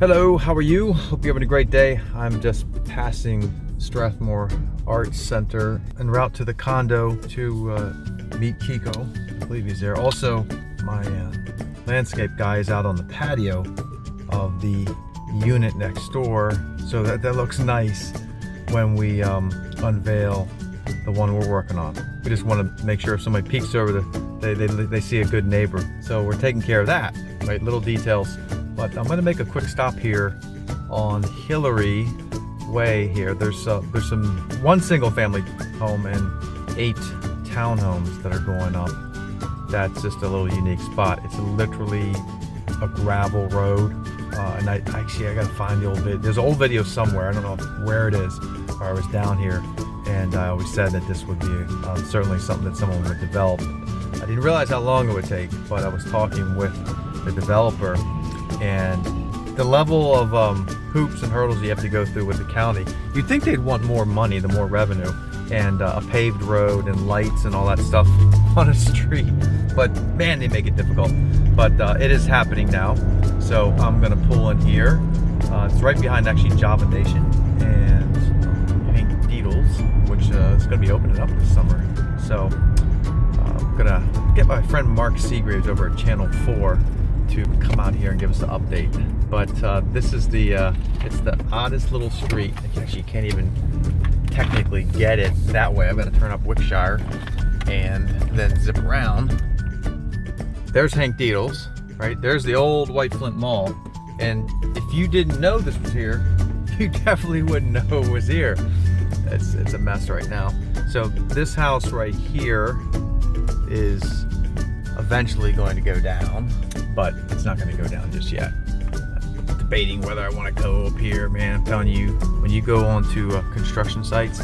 Hello, how are you? Hope you're having a great day. I'm just passing Strathmore Arts Center en route to the condo to meet Kiko. I believe he's there. Also, my landscape guy is out on the patio of the unit next door, so that looks nice when we unveil the one we're working on. We just want to make sure if somebody peeks over, they see a good neighbor. So we're taking care of that, right? Little details. But I'm going to make a quick stop here on Hillary Way here. There's one single family home and 8 townhomes that are going up. That's just a little unique spot. It's literally a gravel road. And I gotta find the old video. There's an old video somewhere. I don't know where it is. Or I was down here, and I always said that this would be certainly something that someone would develop. I didn't realize how long it would take, but I was talking with the developer, and the level of hoops and hurdles you have to go through with the county. You'd think they'd want more money, the more revenue, and a paved road and lights and all that stuff on a street. But man, they make it difficult. But it is happening now. So I'm gonna pull in here. It's right behind actually Java Nation and Hank Deedles, which is gonna be opening up this summer. So I'm gonna get my friend Mark Seagraves over at Channel 4 to come out here and give us an update. But this is it's the oddest little street. Actually, you can't even technically get it that way. I've got to turn up Wickshire and then zip around. There's Hank Deedles, right? There's the old White Flint Mall. And if you didn't know this was here, you definitely wouldn't know it was here. It's a mess right now. So this house right here is eventually going to go down, but it's not going to go down just yet. I'm debating whether I want to go up here, man. I'm telling you, when you go onto construction sites,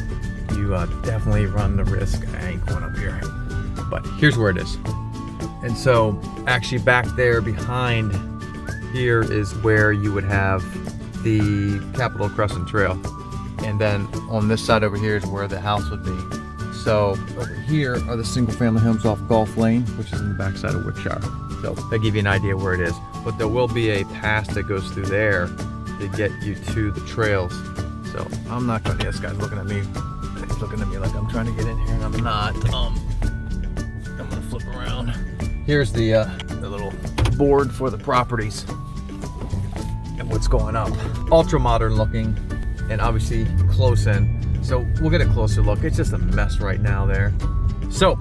you definitely run the risk. I ain't going up here, but here's where it is. And so actually back there behind here is where you would have the Capitol Crescent Trail, and then on this side over here is where the house would be. So over here are the single family homes off Gulf Lane, which is in the backside of Wickshire. So that give you an idea where it is. But there will be a pass that goes through there to get you to the trails. So I'm not gonna, this guy's looking at me. He's looking at me like I'm trying to get in here and I'm not. I'm gonna flip around. Here's the little board for the properties and what's going up. Ultra modern looking and obviously close in. So we'll get a closer look. It's just a mess right now there. So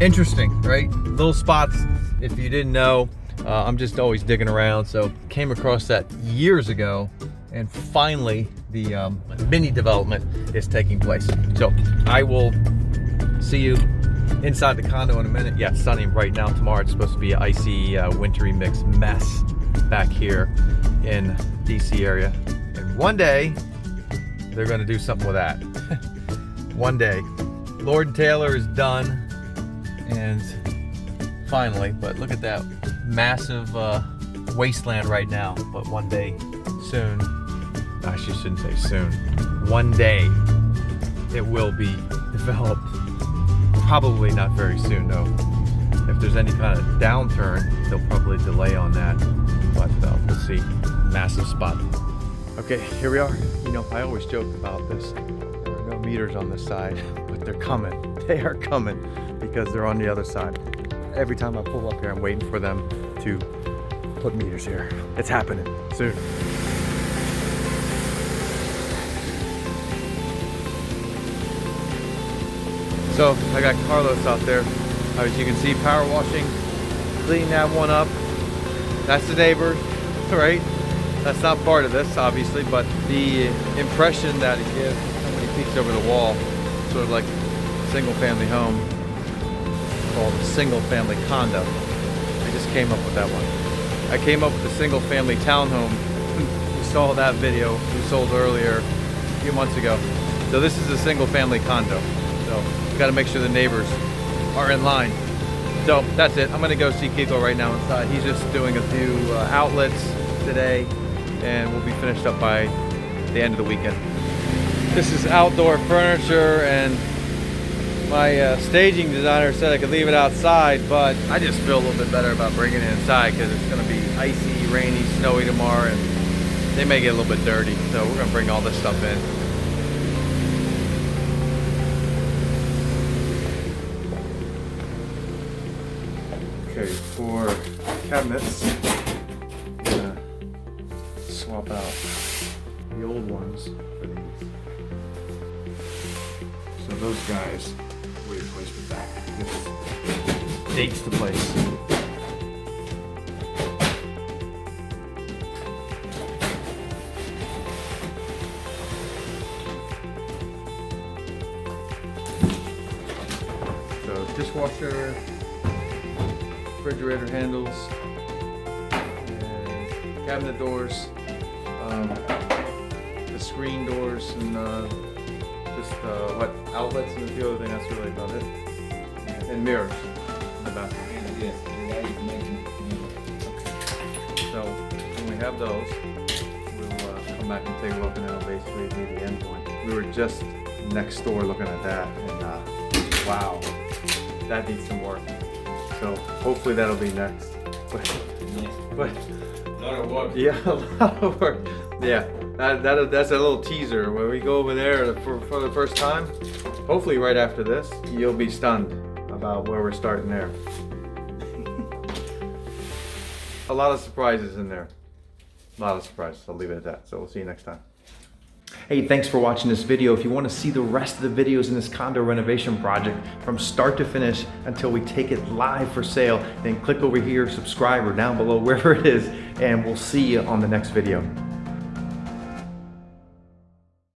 interesting, right? Little spots. If you didn't know, I'm just always digging around. So came across that years ago, and finally the mini development is taking place. So I will see you inside the condo in a minute. Yeah, it's sunny right now. Tomorrow it's supposed to be an icy, wintry mix mess back here in DC area. And one day they're going to do something with that. One day. Lord & Taylor is done, and finally, but look at that massive wasteland right now. But one day soon, I actually shouldn't say soon, one day it will be developed. Probably not very soon though. If there's any kind of downturn, they'll probably delay on that, but we'll see. Massive spot. Okay, here we are. You know, I always joke about this. There are no meters on this side, but they're coming. They are coming because they're on the other side. Every time I pull up here, I'm waiting for them to put meters here. It's happening soon. So I got Carlos out there. As you can see, power washing, cleaning that one up. That's the neighbor, right? That's not part of this, obviously, but the impression that it gives when he peeks over the wall, sort of like a single-family home called a single-family condo. I just came up with that one. I came up with a single-family townhome. You saw that video we sold earlier a few months ago. So this is a single-family condo. So we got to make sure the neighbors are in line. So that's it. I'm gonna go see Kiko right now inside. He's just doing a few outlets today, and we'll be finished up by the end of the weekend. This is outdoor furniture, and my staging designer said I could leave it outside, but I just feel a little bit better about bringing it inside because it's gonna be icy, rainy, snowy tomorrow, and they may get a little bit dirty, so we're gonna bring all this stuff in. Okay, for cabinets, I'm gonna swap out the old ones for these. So those guys we replace with that. This dates the place. So dishwasher, refrigerator handles, and cabinet doors, the screen doors, and just what outlets and a few other things. That's really about it. And mirrors in the bathroom. Yes, Okay. So when we have those, we'll come back and take a look, and that'll basically be the end point. We were just next door looking at that, and wow, that needs some work. So hopefully that'll be next. But a lot of work. yeah, a lot of work. Yeah, that's a little teaser. When we go over there for the first time, hopefully right after this, you'll be stunned about where we're starting there. A lot of surprises in there. A lot of surprises. I'll leave it at that. So we'll see you next time. Hey, thanks for watching this video. If you want to see the rest of the videos in this condo renovation project from start to finish until we take it live for sale, then click over here, subscribe, or down below, wherever it is, and we'll see you on the next video.